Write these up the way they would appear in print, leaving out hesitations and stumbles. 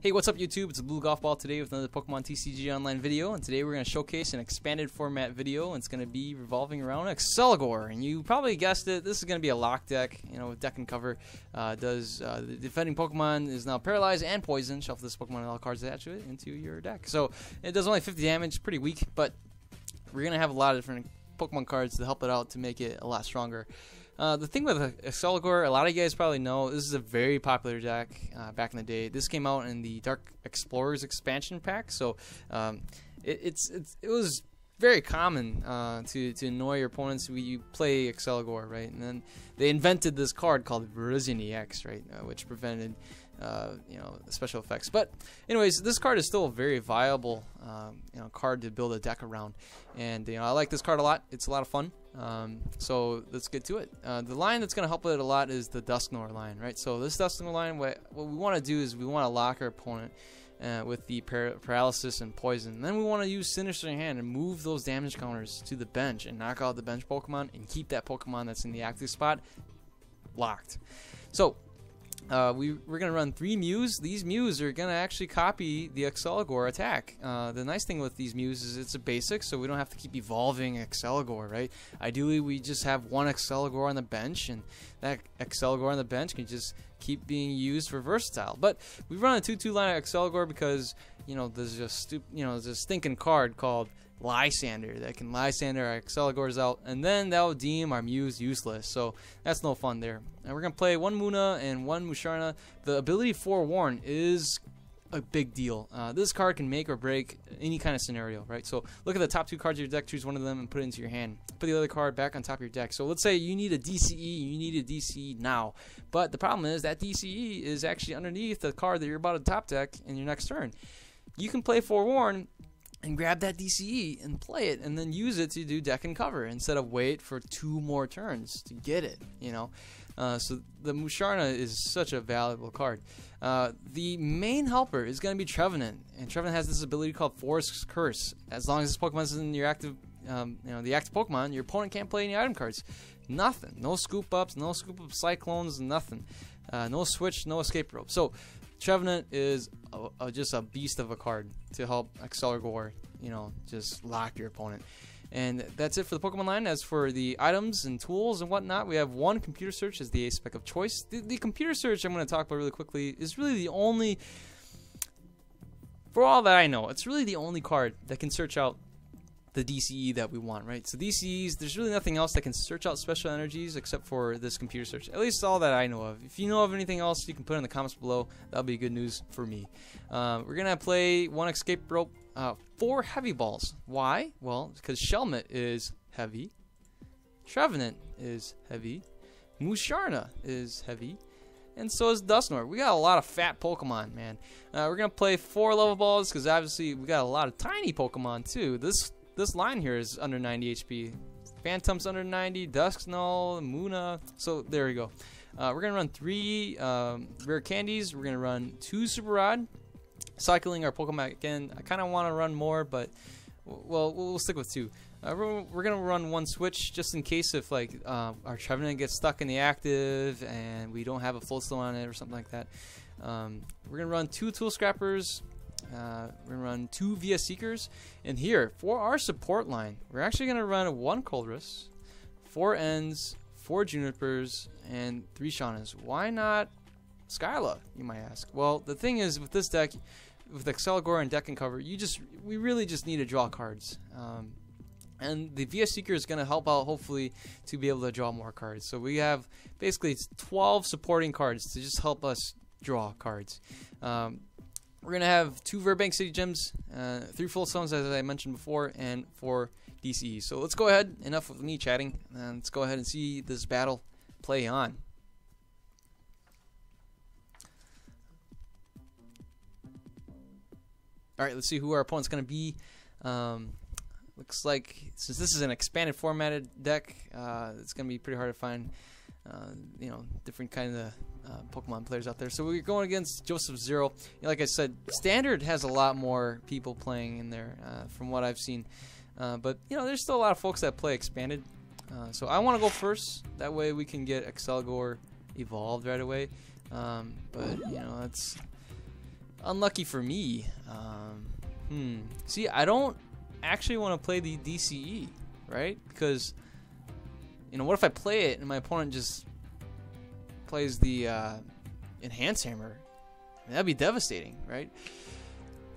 Hey, what's up YouTube? It's abluegolfball today with another Pokemon TCG Online video, and today we're going to showcase an expanded format video, and it's going to be revolving around Accelgor. And you probably guessed it, this is going to be a lock deck, with deck and cover. The defending Pokemon is now paralyzed and poisoned. Shuffle this Pokemon and all cards attached to it into your deck. So it does only 50 damage, pretty weak, but we're going to have a lot of different Pokemon cards to help it out to make it a lot stronger. The thing with Accelgor, a lot of you guys probably know, this is a very popular deck back in the day. This came out in the Dark Explorers expansion pack, so it was very common to annoy your opponents when you play Accelgor, right? And then they invented this card called Virizion EX, right, which prevented special effects. But anyways, this card is still a very viable card to build a deck around, and I like this card a lot. It's a lot of fun. So let's get to it. The line that's going to help it a lot is the Dusknoir line, right? So this Dusknoir line, what we want to do is we want to lock our opponent with the paralysis and poison. And then we want to use Sinister Hand and move those damage counters to the bench and knock out the bench Pokemon and keep that Pokemon that's in the active spot locked. So we're going to run 3 Mews. These Mews are going to actually copy the Accelgor attack. The nice thing with these Mews is it's a basic, so we don't have to keep evolving Accelgor, right? Ideally, we just have one Accelgor on the bench, and that Accelgor on the bench can just keep being used for versatile. But we run a 2/2 line of Accelgor because, there's there's a stinking card called Lysander that can Lysander our Accelgors out, and then that will deem our Mews useless. So that's no fun there. And we're gonna play 1 Munna and 1 Musharna. The ability Forewarn is a big deal. This card can make or break any kind of scenario, right? So look at the top 2 cards of your deck, choose one of them and put it into your hand. Put the other card back on top of your deck. So let's say you need a DCE, you need a DCE now. But the problem is that DCE is actually underneath the card that you're about to top deck in your next turn. You can play Forewarn and grab that DCE and play it, and then use it to do deck and cover instead of wait for 2 more turns to get it. So the Musharna is such a valuable card. The main helper is going to be Trevenant, and Trevenant has this ability called Forest Curse. As long as this Pokemon is in your active, the active Pokemon, your opponent can't play any item cards. Nothing. No scoop ups, no scoop up cyclones, nothing. No switch, no escape rope. So Trevenant is just a beast of a card to help Accelgor, just lock your opponent. And that's it for the Pokemon line. As for the items and tools and whatnot, we have 1 computer search as the aspect of choice. The computer search I'm going to talk about really quickly is really the only, for all that I know, it's really the only card that can search out the DCE that we want, right? So DCEs, there's really nothing else that can search out special energies except for this computer search. At least all that I know of. If you know of anything else, you can put it in the comments below. That'll be good news for me. We're gonna play 1 escape rope, 4 heavy balls. Why? Well, because Shelmet is heavy, Trevenant is heavy, Musharna is heavy, and so is Dusknoir. We got a lot of fat Pokemon, man. We're gonna play 4 level balls because obviously we got a lot of tiny Pokemon too. This line here is under 90 HP. Phantom's under 90, Dusknoir, Munna. So there we go. We're gonna run 3 rare candies. We're gonna run 2 Super Rod. Cycling our Pokemon again. I kind of want to run more, but we'll stick with 2. We're gonna run 1 switch just in case if our Trevenant gets stuck in the active and we don't have a Floatstone on it or something like that. We're gonna run 2 Tool Scrappers. We're gonna run 2 VS Seekers, and here for our support line, we're actually gonna run 1 Coldress, 4 Ends, 4 Junipers, and 3 Shaunas. Why not Skyla, you might ask? Well, the thing is with this deck, with Accelgor and deck and cover, we really just need to draw cards. And the VS Seeker is going to help out, hopefully, to be able to draw more cards. So we have basically 12 supporting cards to just help us draw cards. We're going to have 2 Verbank City Gems, 3 Full Stones, as I mentioned before, and 4 DCE. So let's go ahead, enough with me chatting, and let's go ahead and see this battle play on. Alright, let's see who our opponent's going to be. Looks like, since this is an expanded formatted deck, it's going to be pretty hard to find different kind of Pokemon players out there. So we're going against Joseph Zero. Like I said, Standard has a lot more people playing in there from what I've seen. But there's still a lot of folks that play expanded. So I want to go first. That way we can get Accelgor evolved right away. But it's Unlucky for me. See, I don't actually want to play the DCE, right? Because, you know, what if I play it and my opponent just plays the enhanced hammer? I mean, that'd be devastating, right?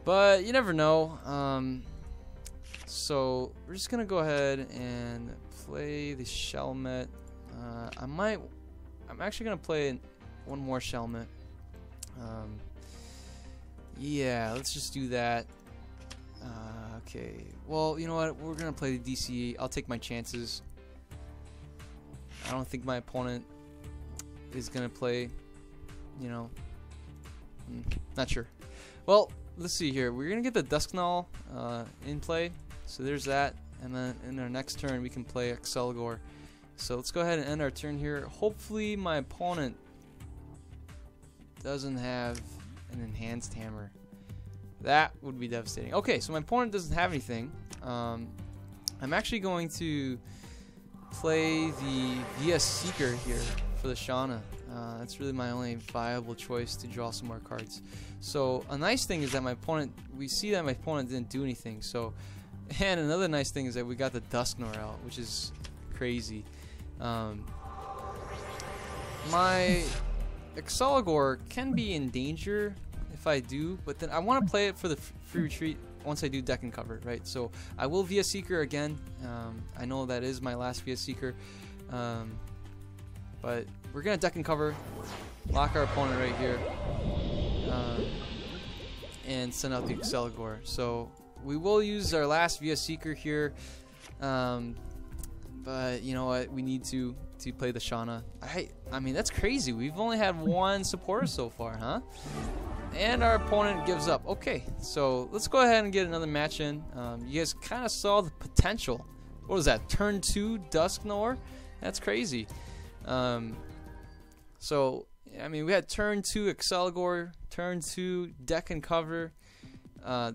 But you never know. So we're just gonna go ahead and play the Shelmet. I'm actually gonna play one more Shelmet. Yeah, let's just do that. Okay. Well, you know what? We're gonna play the DCE. I'll take my chances. I don't think my opponent is gonna play. You know, not sure. Well, let's see here. We're gonna get the Dusknull in play. So there's that, and then in our next turn we can play Accelgor. So let's go ahead and end our turn here. Hopefully my opponent doesn't have an enhanced hammer. That would be devastating. Okay, so my opponent doesn't have anything. I'm actually going to play the VS Seeker here for the Shauna. That's really my only viable choice to draw some more cards. So a nice thing is that my opponent, we see that my opponent didn't do anything. So, and another nice thing is that we got the Dusknoir out, which is crazy. My Accelgor can be in danger if I do, but then I want to play it for the free retreat once I do deck and cover, right? So I will VS Seeker again. I know that is my last VS Seeker, but we're gonna deck and cover, lock our opponent right here, and send out the Accelgor. So we will use our last VS Seeker here, but you know what? We need to play the Shauna. I mean, that's crazy. We've only had one supporter so far, huh? And our opponent gives up. Okay, so let's go ahead and get another match in. You guys kind of saw the potential. What was that? Turn 2 Dusknoir? That's crazy. So, I mean, we had turn 2 Accelgor, turn 2 deck and cover.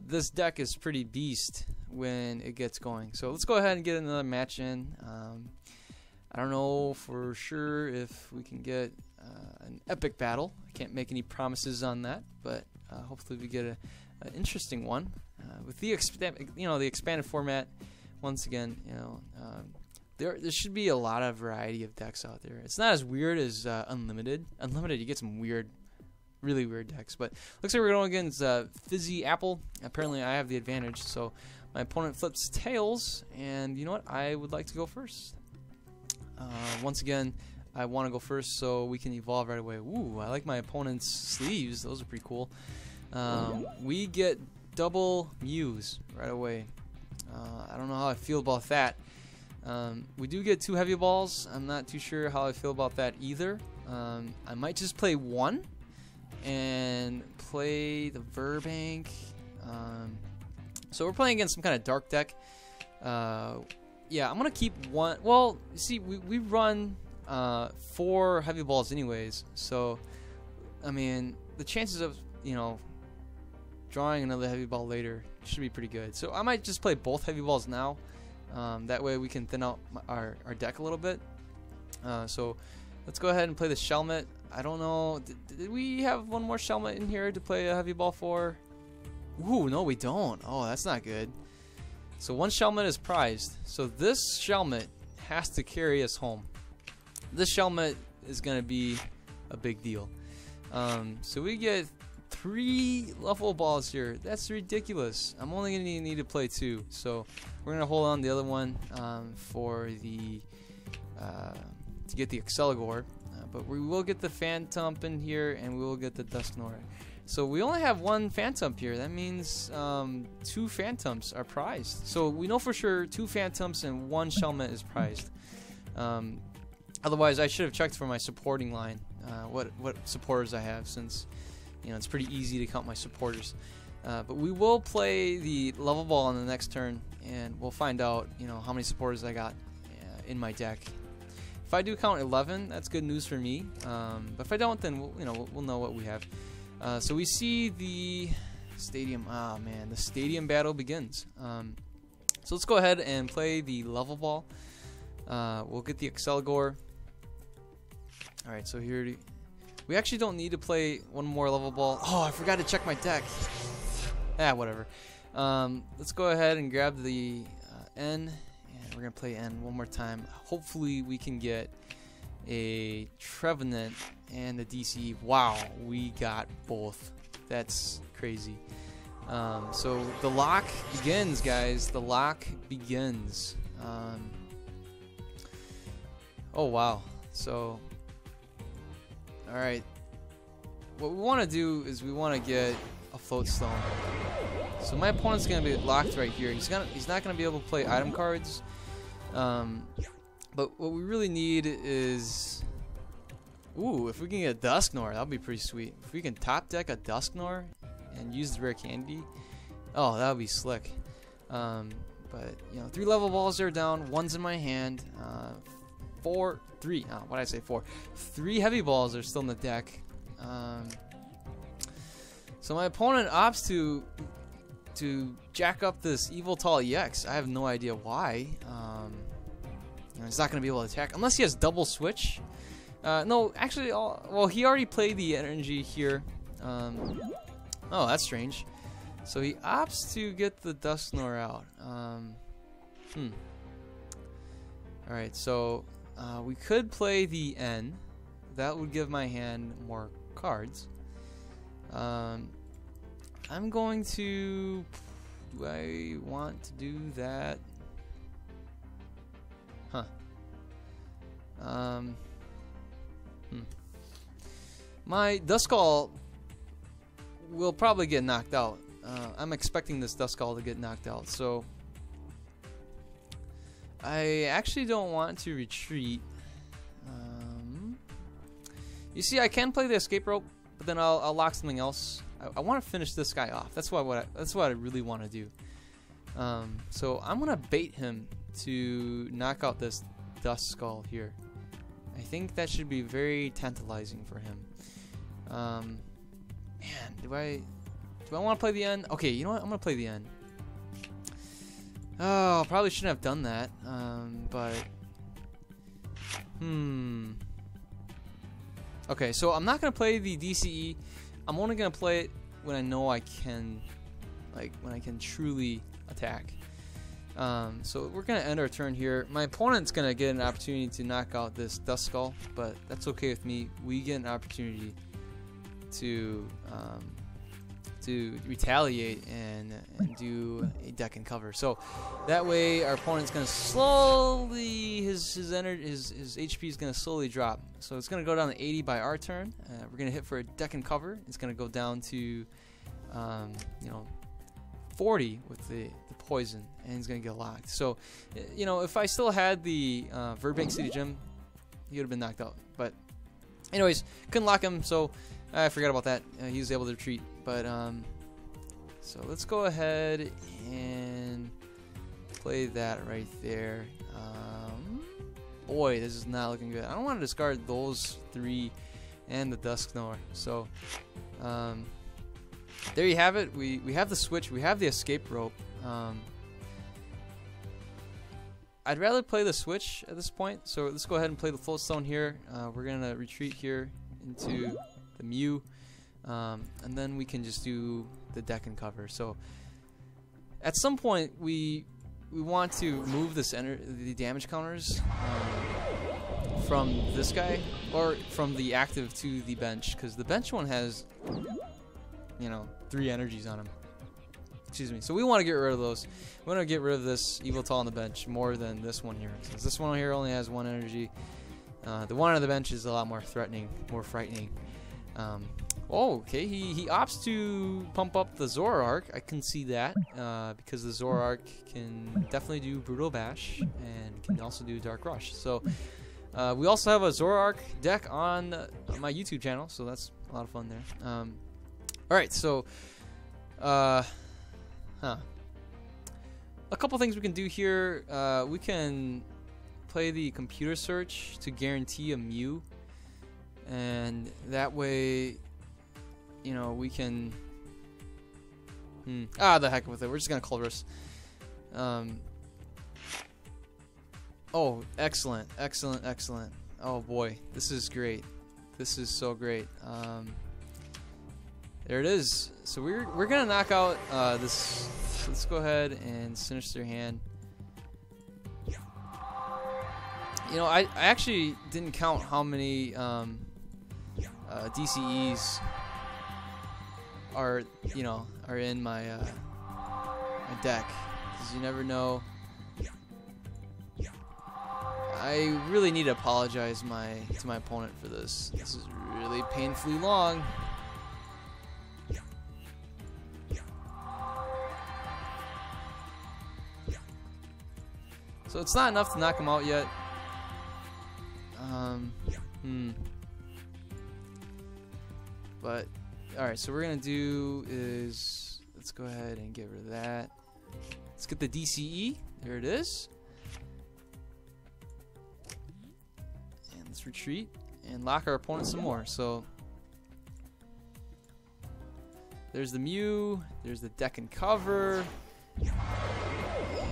This deck is pretty beast when it gets going. So let's go ahead and get another match in. I don't know for sure if we can get an epic battle. I can't make any promises on that, but hopefully we get an interesting one with the the expanded format. Once again, there should be a lot of variety of decks out there. It's not as weird as Unlimited. Unlimited, you get some really weird decks. But looks like we're going against Fizzy Apple. Apparently, I have the advantage. So my opponent flips tails, and you know what? I would like to go first. Once again, I want to go first so we can evolve right away. Ooh, I like my opponent's sleeves. Those are pretty cool. We get double Mews right away. I don't know how I feel about that. We do get 2 heavy balls. I'm not too sure how I feel about that either. I might just play 1 and play the Verbank. So we're playing against some kind of dark deck. Yeah, I'm going to keep 1. Well, you see, we run 4 heavy balls anyways. So, I mean, the chances of, drawing another heavy ball later should be pretty good. So I might just play both heavy balls now. That way we can thin out our deck a little bit. So let's go ahead and play the Shelmet. I don't know. Did we have one more Shelmet in here to play a heavy ball for? Ooh, no, we don't. Oh, that's not good. So 1 Shelmet is prized. So this Shelmet has to carry us home. This Shelmet is going to be a big deal. So we get 3 level balls here. That's ridiculous. I'm only going to need to play 2. So we're going to hold on the other one for the to get the Accelgor. But we will get the Phantom in here, and we will get the Dusknoir. So we only have 1 Phantom here. That means 2 Phantoms are prized. So we know for sure 2 Phantoms and 1 Shelmet is prized. Otherwise, I should have checked for my supporting line, what supporters I have, since it's pretty easy to count my supporters. But we will play the level ball on the next turn, and we'll find out how many supporters I got in my deck. If I do count 11, that's good news for me. But if I don't, then we'll know what we have. So we see the stadium. Ah, man, the stadium battle begins. So let's go ahead and play the level ball. We'll get the Accelgor. All right, so here We actually don't need to play one more level ball. Oh, I forgot to check my deck. Whatever. Let's go ahead and grab the N, and we're gonna play N one more time. Hopefully we can get a Trevenant and the DC. Wow, we got both. That's crazy. So the lock begins, guys. The lock begins. Oh wow. So, all right. What we want to do is we want to get a float stone. So my opponent's gonna be locked right here. He's not gonna be able to play item cards. But what we really need is, ooh, if we can get a Dusknoir, that'd be pretty sweet. If we can top deck a Dusknoir and use the rare candy, oh, that would be slick. But you know, 3 level balls are down. 1's in my hand. 3. Oh, what did I say? 4. 3 heavy balls are still in the deck. So my opponent opts to jack up this Evil Tall EX. I have no idea why. He's not going to be able to attack unless he has double switch. No, actually, well, he already played the energy here. Oh, that's strange. So he opts to get the Dusknoir out. Alright, so we could play the N. That would give my hand more cards. I'm going to... Do I want to do that? Huh. My Duskull will probably get knocked out. I'm expecting this Duskull to get knocked out, so I actually don't want to retreat. You see, I can play the escape rope, but then I'll lock something else. I want to finish this guy off. That's what I really want to do. So I'm gonna bait him to knock out this Duskull here. I think that should be very tantalizing for him. Man, do I want to play the N? Okay, you know what? I'm gonna play the N. Oh, probably shouldn't have done that. But okay, so I'm not gonna play the DCE. I'm only gonna play it when I know I can, like when I can truly attack. So we're gonna end our turn here. My opponent's gonna get an opportunity to knock out this Duskull, but that's okay with me. We get an opportunity to retaliate and do a deck and cover. So that way our opponent's gonna slowly his HP is gonna slowly drop. So it's gonna go down to 80 by our turn. We're gonna hit for a deck and cover. It's gonna go down to you know, 40 with the poison, and he's gonna get locked. So you know, if I still had the Verdbank City Gym, he would have been knocked out. But anyways, couldn't lock him, so I forgot about that. He was able to retreat. But so let's go ahead and play that right there. Boy, this is not looking good. I don't want to discard those 3 and the Dusknoir. So there you have it. We have the switch. We have the escape rope. I'd rather play the switch at this point. So let's go ahead and play the float stone here. We're gonna retreat here into the Mew. And then we can just do the deck and cover. So at some point we want to move the damage counters from this guy, or from the active to the bench, because the bench one has, you know, 3 energies on him. Excuse me. So we want to get rid of those. We want to get rid of this Evil Tall on the bench more than this one here, since this one here only has 1 energy. The one on the bench is a lot more threatening, more frightening. Oh, okay. He opts to pump up the Zoroark. I can see that because the Zoroark can definitely do Brutal Bash and can also do Dark Rush. So we also have a Zoroark deck on my YouTube channel, so that's a lot of fun there. All right, so a couple things we can do here. We can play the computer search to guarantee a Mew, and that way, you know, we can the heck with it. We're just gonna Colress. Oh, excellent. Oh boy, this is great. This is so great. There it is. So we're gonna knock out this. Let's go ahead and sinister hand. You know, I actually didn't count how many DCEs are in my my deck, because you never know. I really need to apologize to my opponent for this. This is really painfully long. So it's not enough to knock him out yet. But alright, so what we're gonna do is let's go ahead and get rid of that. Let's get the DCE. There it is. And let's retreat and lock our opponent some more. So there's the Mew, there's the deck and cover,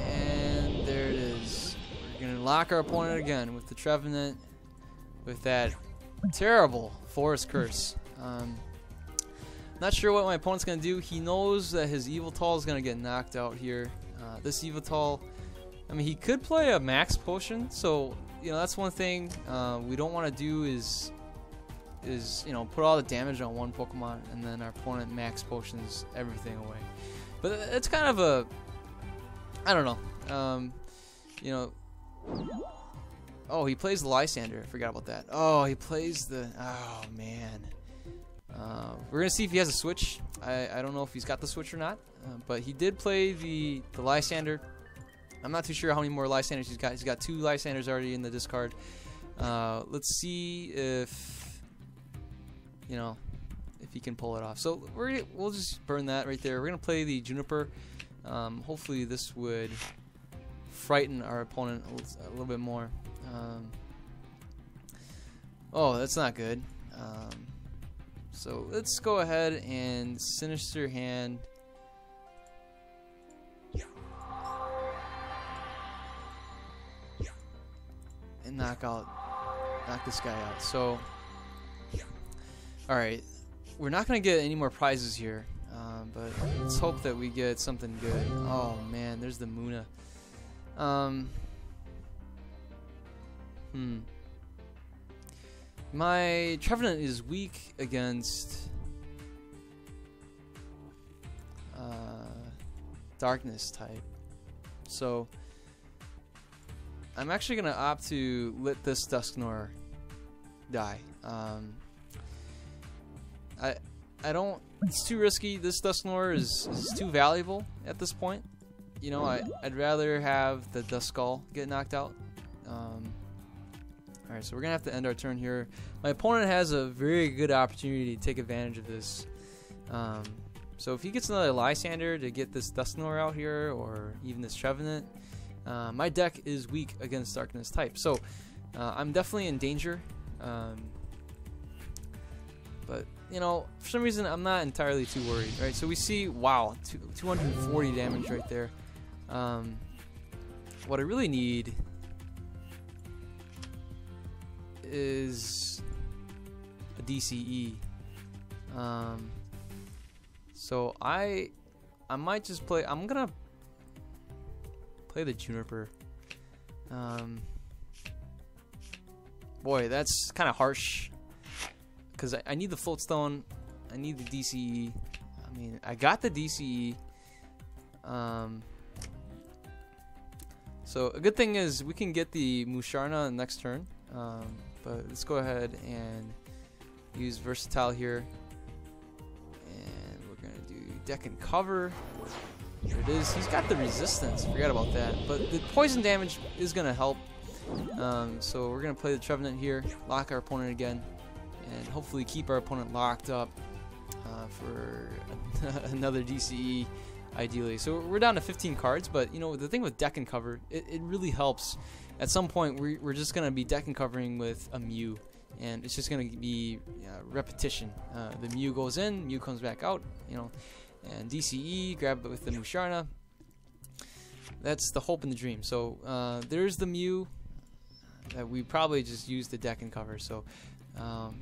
and there it is. We're gonna lock our opponent again with the Trevenant, with that terrible Forest Curse. Not sure what my opponent's gonna do. He knows that his Eviltal is gonna get knocked out here. This Eviltal, I mean, he could play a Max Potion, so you know that's one thing we don't want to do is put all the damage on one Pokemon and then our opponent Max Potions everything away. But it's kind of a, I don't know. You know. Oh, he plays the Lysander. I forgot about that. Oh, he plays the. Oh man. We're gonna see if he has a switch. I don't know if he's got the switch or not, but he did play the Lysander. I'm not too sure how many more Lysanders he's got. He's got 2 Lysanders already in the discard. Let's see if if he can pull it off. So we'll just burn that right there. We're gonna play the Juniper. Hopefully this would frighten our opponent a little bit more. Oh, that's not good. So let's go ahead and Sinister Hand. And knock this guy out. So, alright, we're not going to get any more prizes here, but let's hope that we get something good. Oh man, there's the Muna. My Trevenant is weak against Darkness type, so I'm actually gonna opt to let this Dusknoir die. I don't. It's too risky. This Dusknoir is too valuable at this point. You know, I'd rather have the Duskull get knocked out. Alright, so we're gonna have to end our turn here. My opponent has a very good opportunity to take advantage of this. So if he gets another Lysander to get this Dusknoir out here, or even this Trevenant, my deck is weak against Darkness type. So I'm definitely in danger. But you know, for some reason I'm not entirely too worried. Right? So we see, wow, 240 damage right there. What I really need is a DCE. So I might just play. I'm gonna play the Juniper. Boy, that's kind of harsh. Because I need the Floatstone. I need the DCE. I mean, I got the DCE. So a good thing is we can get the Musharna next turn. But let's go ahead and use Versatile here. And we're going to do Deck and Cover. There it is. He's got the resistance. Forgot about that. But the poison damage is going to help. So we're going to play the Trevenant here. Lock our opponent again. And hopefully keep our opponent locked up for another DCE, ideally. So we're down to 15 cards, but you know the thing with deck and cover, it really helps. At some point, we're just gonna be deck and covering with a Mew, and it's just gonna be repetition. The Mew goes in, Mew comes back out, you know, and DCE, grab it with the Musharna. That's the hope and the dream. So there's the Mew that we probably just used the deck and cover. So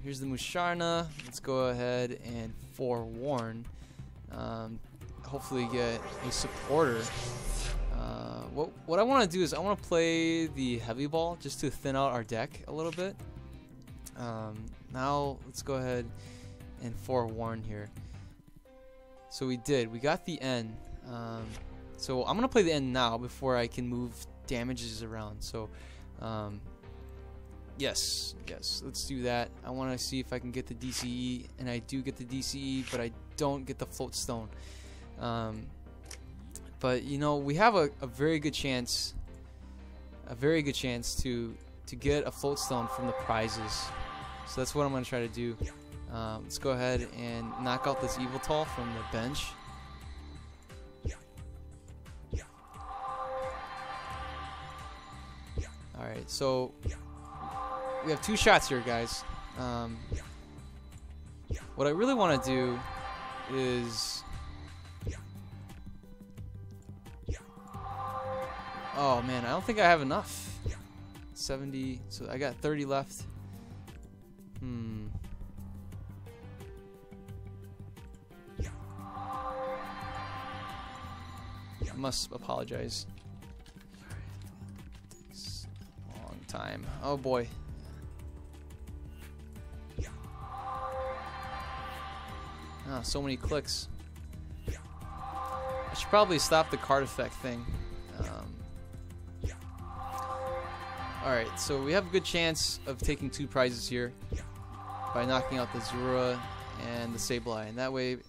Here's the Musharna. Let's go ahead and forewarn. Hopefully get a supporter. What I want to do is I want to play the heavy ball just to thin out our deck a little bit. Now let's go ahead and forewarn here. So we got the N. So I'm gonna play the N now before I can move damages around. So yes, let's do that. I want to see if I can get the DCE, and I do get the DCE, but I don't get the float stone. But you know, we have a very good chance to get a float stone from the prizes. So that's what I'm gonna try to do. Let's go ahead and knock out this Evil Tall from the bench. Alright, so we have 2 shots here, guys. What I really want to do is... Oh man, I don't think I have enough. 70, so I got 30 left. I must apologize. Takes a long time. Oh boy. Oh, so many clicks. I should probably stop the card effect thing. Alright, so we have a good chance of taking 2 prizes here by knocking out the Zura and the Sableye, and that way, you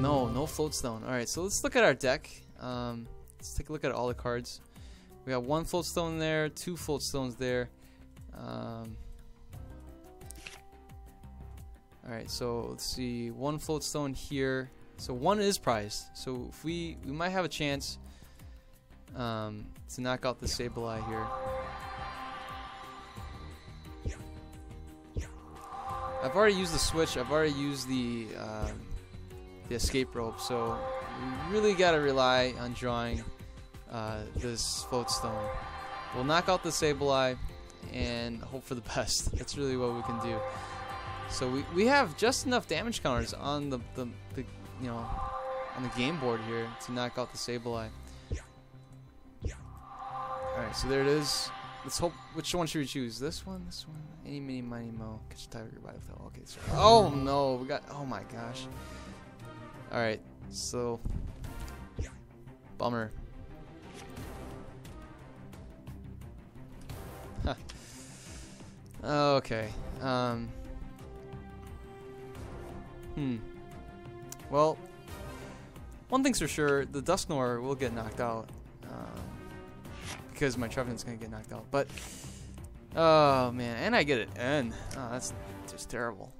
know, no float stone. Alright, so let's look at our deck. Let's take a look at all the cards. We got 1 float stone there, 2 float stones there. Alright, so let's see, 1 float stone here. So 1 is prized. So if we might have a chance to knock out the Sableye here. I've already used the switch. I've already used the escape rope. So we really gotta rely on drawing this float stone. We'll knock out the Sableye and hope for the best. That's really what we can do. So we have just enough damage counters on the you know, on the game board here to knock out the Sableye. Alright, so there it is. Let's hope. Which one should we choose? This one? This one? Any, mini, miny, mo. Catch a tiger by the tail. Okay, so. Oh no, we got. Oh my gosh. Alright, so. Bummer. Huh. Okay. Well, one thing's for sure, the Dusknoir will get knocked out. Because my Trevenant's gonna get knocked out. But oh man, and I get it. And that's just terrible.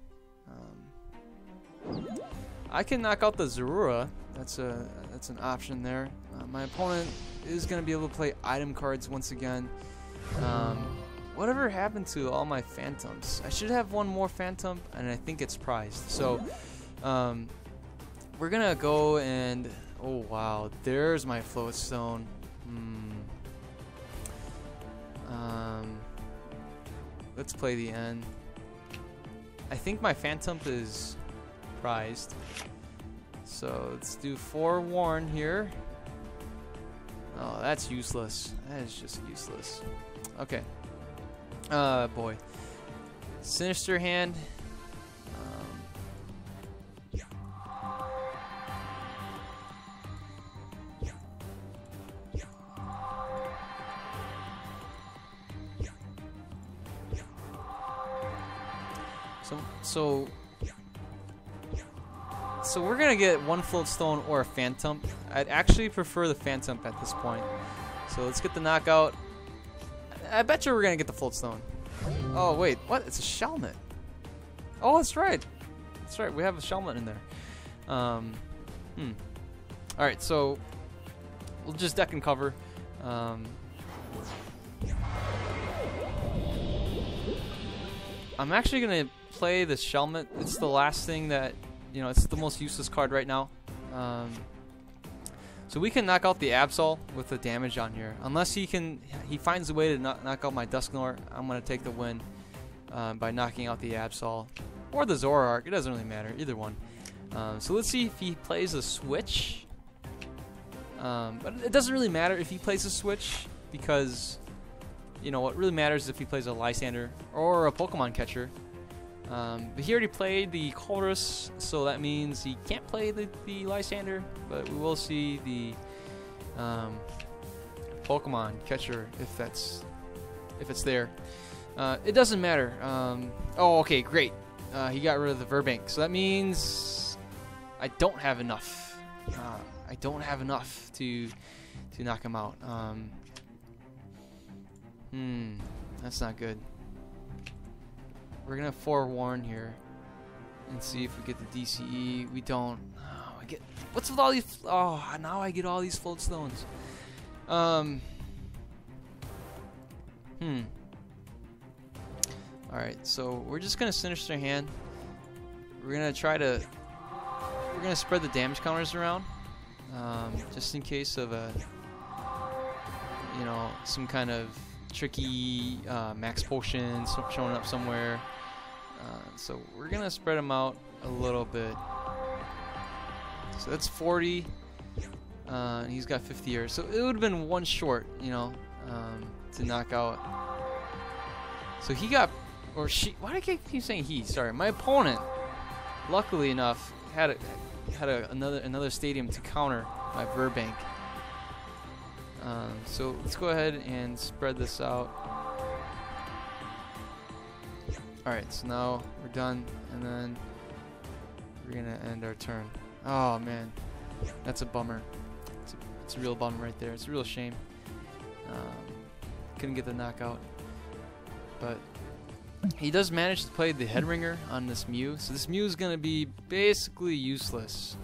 I can knock out the Zorua. That's an option there. My opponent is gonna be able to play item cards once again. Whatever happened to all my Phantoms? I should have 1 more Phantom, and I think it's prized. So we're gonna go and oh wow, there's my float stone. Let's play the N. I think my Phantom is prized. So let's do forewarn here. Oh, that's useless. That is just useless. Okay. Boy. Sinister hand. So we're gonna get 1 float stone or a Phantom. I'd actually prefer the Phantom at this point. So let's get the knockout. I bet you we're gonna get the float stone. Oh wait, what? It's a Shelmet. Oh, that's right. That's right. We have a Shelmet in there. All right, so we'll just deck and cover. I'm actually gonna play the Shelmet. It's the last thing that, you know, it's the most useless card right now. So we can knock out the Absol with the damage on here. Unless he finds a way to knock out my Dusknoir, I'm going to take the win by knocking out the Absol. Or the Zoroark, it doesn't really matter, either one. So let's see if he plays a switch. But it doesn't really matter if he plays a switch, because, you know, what really matters is if he plays a Lysander or a Pokemon catcher. But he already played the Colress, so that means he can't play the Lysander, but we will see the Pokemon catcher if it's there. It doesn't matter. Oh, okay, great. He got rid of the Verbank, so that means I don't have enough. I don't have enough to knock him out. That's not good. We're gonna forewarn here and see if we get the DCE. We don't. Oh, what's with all these? Oh, now I get all these float stones. All right, so we're just gonna Sinister Hand. We're gonna spread the damage counters around, just in case of some kind of tricky max potion showing up somewhere. So we're gonna spread them out a little bit. So that's 40, and he's got 50 here. So it would have been one short, to knock out. So he got, or she. Why do I keep saying he? Sorry, my opponent, luckily enough, had another stadium to counter my Verbank. So let's go ahead and spread this out. Alright, so now we're done, and then we're gonna end our turn. Oh man, that's a bummer. It's a real bummer right there. It's a real shame. Couldn't get the knockout, but he does manage to play the Headringer on this Mew, so this Mew is gonna be basically useless.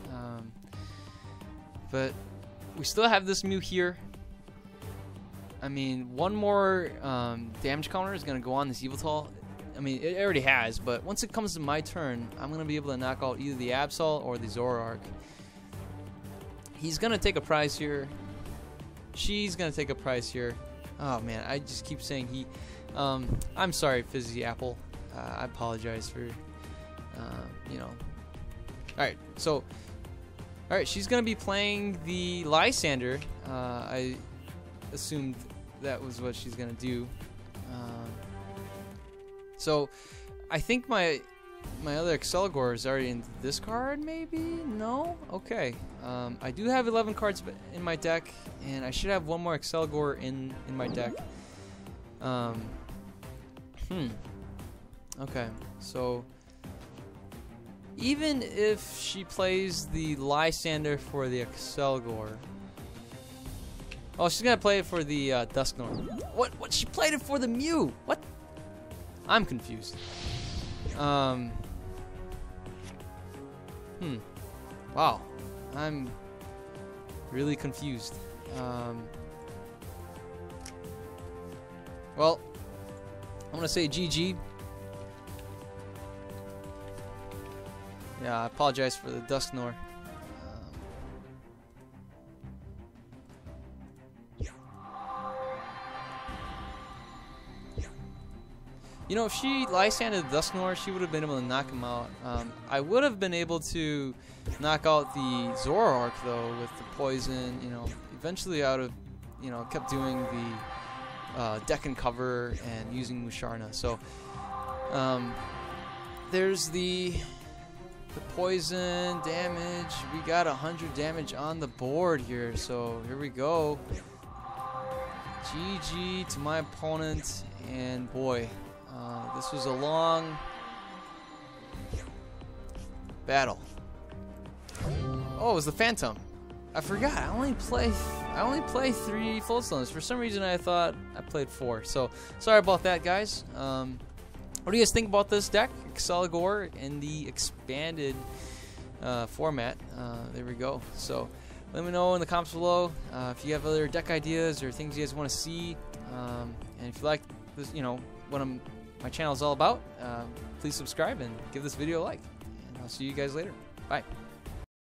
But we still have this Mew here. I mean, one more damage counter is going to go on this Yveltal. I mean, it already has, but once it comes to my turn, I'm going to be able to knock out either the Absol or the Zoroark. He's going to take a prize here. She's going to take a prize here. Oh, man, I just keep saying he. I'm sorry, Fizzy Apple. I apologize for, Alright, so, alright, she's going to be playing the Lysander. I assumed that was what she's gonna do. So I think my other Accelgor is already in this card, maybe? No? Okay. I do have 11 cards in my deck, and I should have one more Accelgor in my deck. Okay, so even if she plays the Lysander for the Accelgor. Oh, she's gonna play it for the Dusknoir. What? She played it for the Mew? What? I'm confused. Wow. I'm really confused. Well, I'm gonna say GG. Yeah, I apologize for the Dusknoir. You know, if she Lysanded the Dusknoir, she would have been able to knock him out. I would have been able to knock out the Zoroark, though, with the poison. You know, eventually I would have, kept doing the deck and cover and using Musharna. So, there's the poison damage. We got 100 damage on the board here. So, here we go. GG to my opponent, and boy. This was a long battle. Oh, it was the Phantom. I forgot. I only play 3 full stones. For some reason, I thought I played 4. So sorry about that, guys. What do you guys think about this deck, Accelgor, in the expanded format? There we go. So let me know in the comments below if you have other deck ideas or things you guys want to see. And if you like this, what my channel is all about, please subscribe and give this video a like. And I'll see you guys later. Bye.